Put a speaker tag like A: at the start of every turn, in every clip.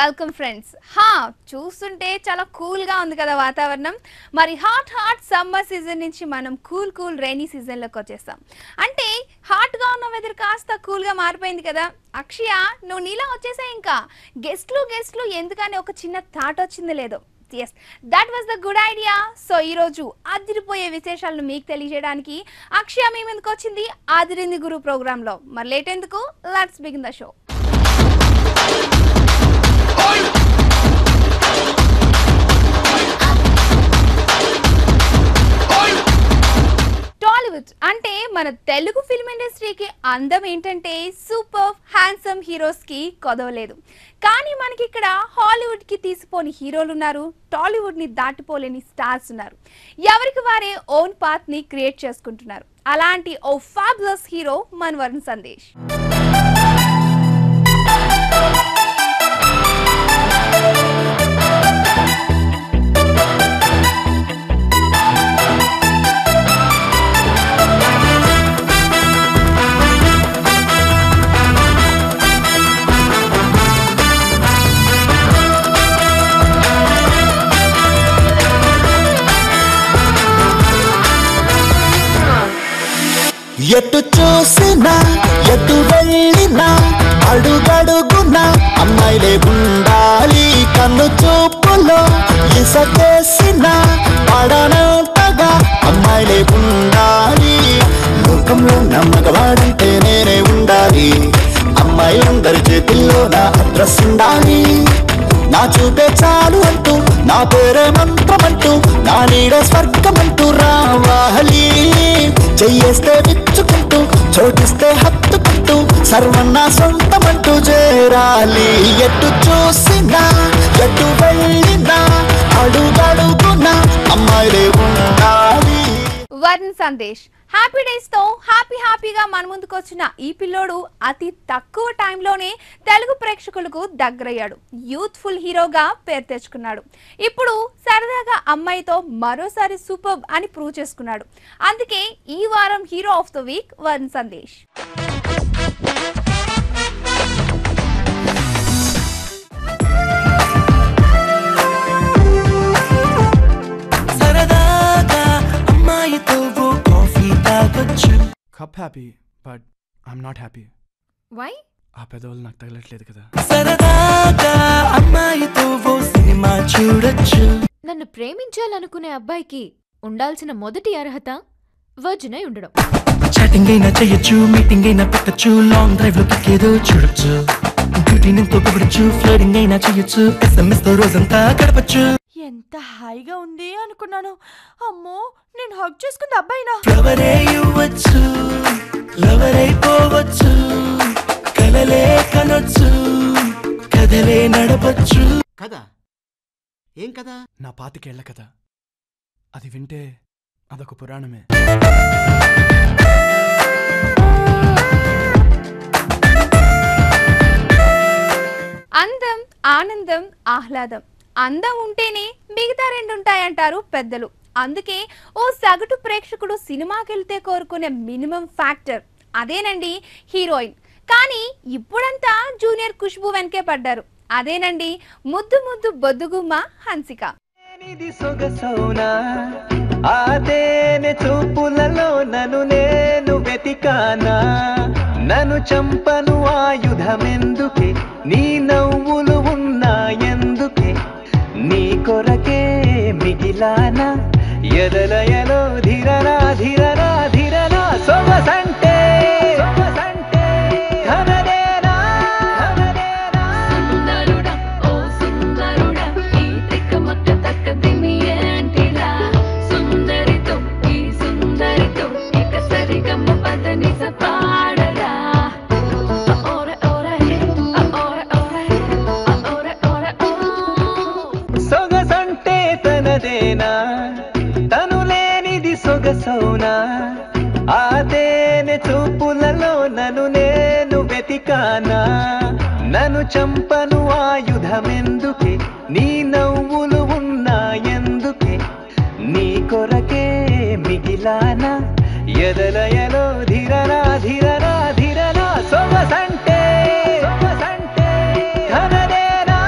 A: Welcome friends. చూస్తుంటే చాలా కూల్గా ఉంది కదా వాతావరణం. మరి హాట్ సమ్మర్ సీజన్ నుంచి మనం కూల్ రైనీ సీజన్లోకి వచ్చేస్తాం. అంటే హాట్గా ఉన్న వెదర్ కాస్త కూల్గా మారిపోయింది కదా. అక్షయ, నువ్వు నీలా వచ్చేసా. ఇంకా గెస్ట్లు ఎందుకని ఒక చిన్న థాట్ వచ్చింది లేదో. Yes, that was the good idea. So ఈరోజు అదిరిపోయే విశేషాలను మీకు తెలియజేయడానికి అక్షయ మీ ముందుకు వచ్చింది ఆదిరింది గురు ప్రోగ్రాంలో. మరి లేట్ ఎందుకు, let's begin the show. Tollywood అంటే మన తెలుగు ఫిల్మ్ ఇండస్ట్రీకి అందం ఏంటంటే సూపర్ హ్యాండ్సమ్ హీరోస్కి కొదవలేదు. కానీ మనకి ఇక్కడ హాలీవుడ్కి తీసిపోని హీరోలు ఉన్నారు, టాలీవుడ్ని దాటిపోలేని స్టార్స్ ఉన్నారు. ఎవరికి వారే ఓన్ పాత్ని క్రియేట్ చేసుకుంటున్నారు. అలాంటి ఓ ఫ్యాబులస్ హీరో మన వరుణ్ సందేశ్.
B: ఎటు చూసినా ఎటు వెళ్ళినా అడుగడుగునా అమ్మాయిలే ఉండాలి. కన్ను చూపులో ఇసకేసిన పడనంతగా అమ్మాయిలే ఉండాలి. లోకంలో నమ్మకవాడంటే నేనే ఉండాలి. అమ్మాయిలందరి చేతుల్లో నా అడ్రస్ ఉండాలి. నా చూపే చాలు అంటూ నా పేరే మంత్రమంటూ నా నీడ స్వర్గమంటూ రావాలి. చెయ్యేస్తే విచ్చుకుంటూ చోటిస్తే హత్తుకుంటూ సర్వన్నా సొంతమంటూ చేరాలి. ఎటు చూసినా ఎటు వెళ్ళినా అడుగడుగునా అమ్మాయిలే ఉండాలి.
A: వరుణ్ సందేశ్ హ్యాపీ డేస్ తో హ్యాపీగా మన ముందుకు వచ్చిన ఈ పిల్లోడు అతి తక్కువ టైంలోనే తెలుగు ప్రేక్షకులకు దగ్గరయ్యాడు. యూత్ఫుల్ హీరోగా పేరు తెచ్చుకున్నాడు. ఇప్పుడు సరదాగా అమ్మాయితో మరోసారి సూపర్ అని ప్రూవ్ చేసుకున్నాడు. అందుకే ఈ వారం hero of the week Varun Sandesh.
C: Cup happy, but I'm not happy.
A: Why?
C: ఆ పెదవులు నాకు తగలట్లేదు కదా.
B: సరదాగా అమ్మాయితో ఓ సినిమా చూడొచ్చు.
D: నన్ను ప్రేమించాలనుకునే అబ్బాయికి ఉండాల్సిన మొదటి అర్హత వర్జిన్ అయి ఉండడం.
B: చాటింగ్ అయినా చేయొచ్చు, మీటింగ్ అయినా పెట్టచ్చు, లాంగ్ డ్రైవ్ లో ఏదో చూడొచ్చు, బ్యూటీ ఎంతో పొగడచ్చు, ఫ్లర్టింగ్ అయినా చేయొచ్చు, SMS తో రోజంతా గడపచ్చు.
E: ఎంత హాయిగా ఉంది అనుకున్నాను. అమ్మో, నేను హగ్ చేసుకుంది అబ్బాయినా?
B: ఫ్లవరే ఇవ్వచ్చు, లవర్ అయిపోవచ్చు, కలలే కనొచ్చు, కథలే నడపచ్చు.
F: కదా ఏం కదా?
C: నా పాతికేళ్ల కథ. అది వింటే అదొక పురాణమే.
A: అందం, ఆనందం, ఆహ్లాదం. అందం ఉంటేనే మిగతా రెండు ఉంటాయంటారు పెద్దలు. అందుకే ఓ సగటు ప్రేక్షకుడు సినిమాకి వెళ్తే కోరుకునే మినిమం ఫ్యాక్టర్ అదేనండి హీరోయిన్. కానీ ఇప్పుడంతా జూనియర్ ఖుష్బూ వెనకే పడ్డారు. అదేనండి ముద్దు బొద్దుగుమ్మ హన్సిక.
G: నన్ను చంపను ఆయుధమెందుకే, నీ నవ్వులు ఉన్నాయందుకే, నీ కొరకే మిగిలానా ఎదలయలో ధిరనా ధిరనా ధిరనా. సొగసంటే ఘనదేనా ఘనదేనా.
H: సుందరుడా ఓ సుందరుడా, ఈ తిక్కమక్క తక్కదిమి ఏంటిరా. సుందరితో ఈ సుందరితో ఇక సరిగమ్మ పదని సపాడరా. ఓరే ఓరే ఓరే ఓరే ఓరే ఓ.
G: సొగసంటే తనదేనా, తను లేనిది సొగసౌనా. ఆ తేనె చూపులలో నన్ను నేను వెతికానా. నన్ను చంపను ఆయుధమెందుకే, నీ నవ్వులు ఉన్నాయందుకే, నీ కొరకే మిగిలానా ఎదలయలో ధిరనా ధిరనా ధిరనా. సొగసంటే ఘనదేనా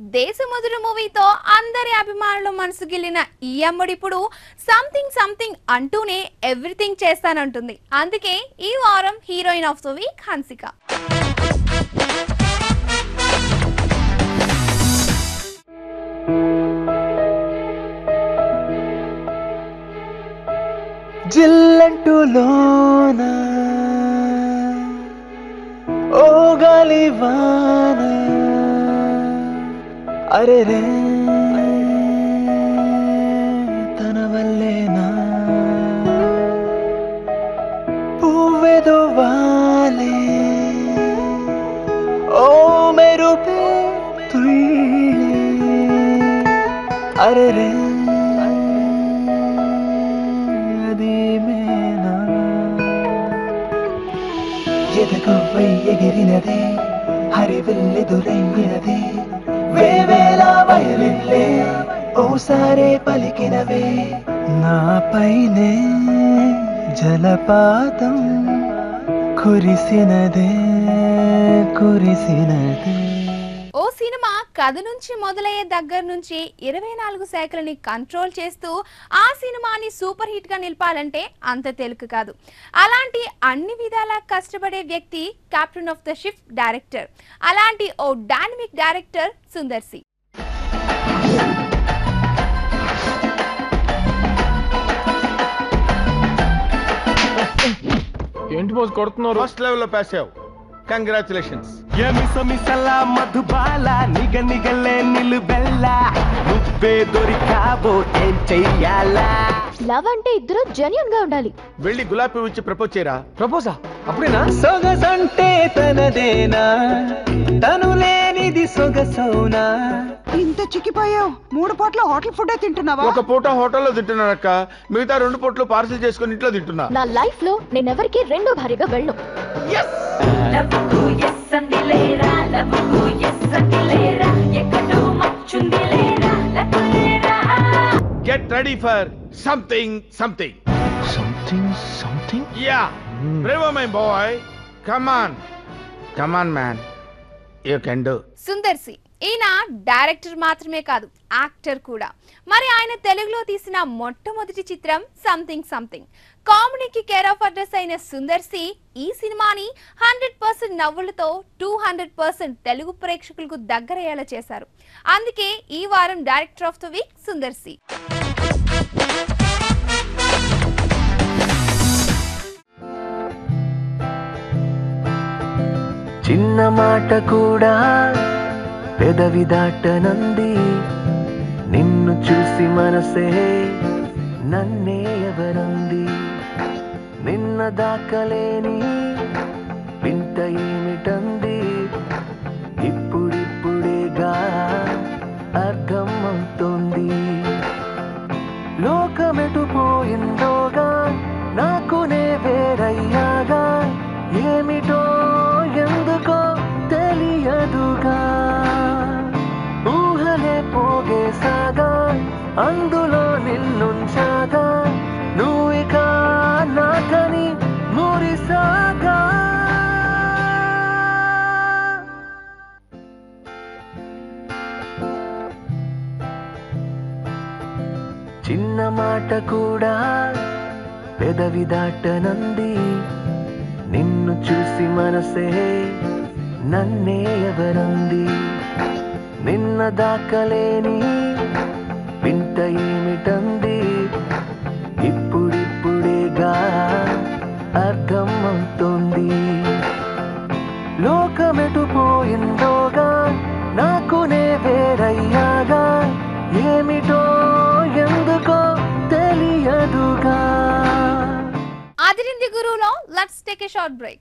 A: దేశముదురు మూవీతో అందరి అభిమానులు మనసు గిల్లిన ఈ అమ్మడు ఇప్పుడు సంథింగ్ సంథింగ్ అంటూనే ఎవ్రీథింగ్ చేస్తానంటుంది. అందుకే ఈ వారం heroine of the week Hansika.
G: జిల్లంటులోన ఓ గాలివాన అరెరే తన వల్లేనా పువ్వెదో వాలే ఓ మెరుపే తుయిలే అరెరే ఎదగొవ్వై ఎగిరినదే హరివిల్లెదురయ్యినదే వేవేల వయలిల్లే ఓసారే పలికినవే నాపైనే జలపాతం కురిసినదే కురిసినదే.
A: ఓ సినిమా కథ నుంచి మొదలయ్యే దగ్గర నుంచి 24 శాఖలని కంట్రోల్ చేస్తూ ఆ సినిమాని సూపర్ హిట్ గా నిలపాలంటే అంత తేలిక కాదు. అలాంటి అన్ని విధాలా కష్టపడే వ్యక్తి captain of the ship director. అలాంటి ఓ డైనమిక్ డైరెక్టర్ సుందర్ సి.
I: ఏంటి బాస్ కొడుతున్నారు? ఫస్ట్ లెవెల్ లో పాస్ అయ్యావు, కంగ్రాచులేషన్స్.
G: మిసలా మధుబాల నిగ నిగలే నిలుబెల్ల నువ్వే దొరికావో ఏం చెయ్యాలా?
D: లవ్ అంటే ఇద్దరు జెన్యూన్ గా ఉండాలి.
I: వెళ్ళి గులాబీ పువ్వు ఇచ్చి ప్రపోజ్ చేయరా.
C: ప్రపోజా? అప్పుడేనా?
G: సొగసంటే తనదేనా తను లేనిది సొగసౌనా?
E: ఇంత చిక్కిపోయావు. 3 పూట్ల హోటల్ ఫుడ్ తింటున్నావా?
I: ఒక పూట హోటల్లో తింటున్నానక్క, మిగతా 2 పూటలు పార్సిల్ చేసుకుని ఇంట్లో తింటున్నా.
D: నా లైఫ్ లో నేనెవరికి రెండో భారీగా వెళ్ళను.
I: Get ready for something something.
C: Something?
I: Yeah. Bravo my boy. Come on man. You can do.
A: Sundar C ఈయన డైరెక్టర్ మాత్రమే కాదు, యాక్టర్ కూడా. మరి ఆయన తెలుగులో తీసిన మొట్టమొదటి చిత్రం సంథింగ్ సంథింగ్. కామెడీకి కేర్ ఆఫ్ అడ్రస్ అయిన సుందర్ సి ఈ సినిమాని 100% నవ్వులతో 200% తెలుగు ప్రేక్షకులకు దగ్గరయ్యేలా చేశారు. అందుకే ఈ వారం director of the week Sundar C.
G: చిన్న మాట కూడా పెదవి దాటనంది, నిన్ను చూసి మనసే నన్నే ఎవరంది, నిన్న దాకలేని వింత ఏమిటంది, ఇప్పుడిప్పుడేగా అర్థం అవుతోంది, లోకమెటు పోయిందోగా నాకునే వేరయ్యాగా, ఏమిటో ఎందుకో తెలియదుగా, ఊహలే పోగేసాగా అందులో నిన్నుంచాగా, నువ్విక నాకని మురిసాగా. చిన్న మాట కూడా పెదవి దాటనంది, నిన్ను చూసి మనసే నన్నే ఎవరంది, నిన్న దాకలేని వింత ఏమిటంది, ఇప్పుడిప్పుడేగా అర్థం అవుతోంది, లోకమెటు పోయిందోగా నాకునే వేరయ్యాగా, ఏమిటో ఎందుకో తెలియదుగా.
A: అదిరింది గురువులో let's take a short break.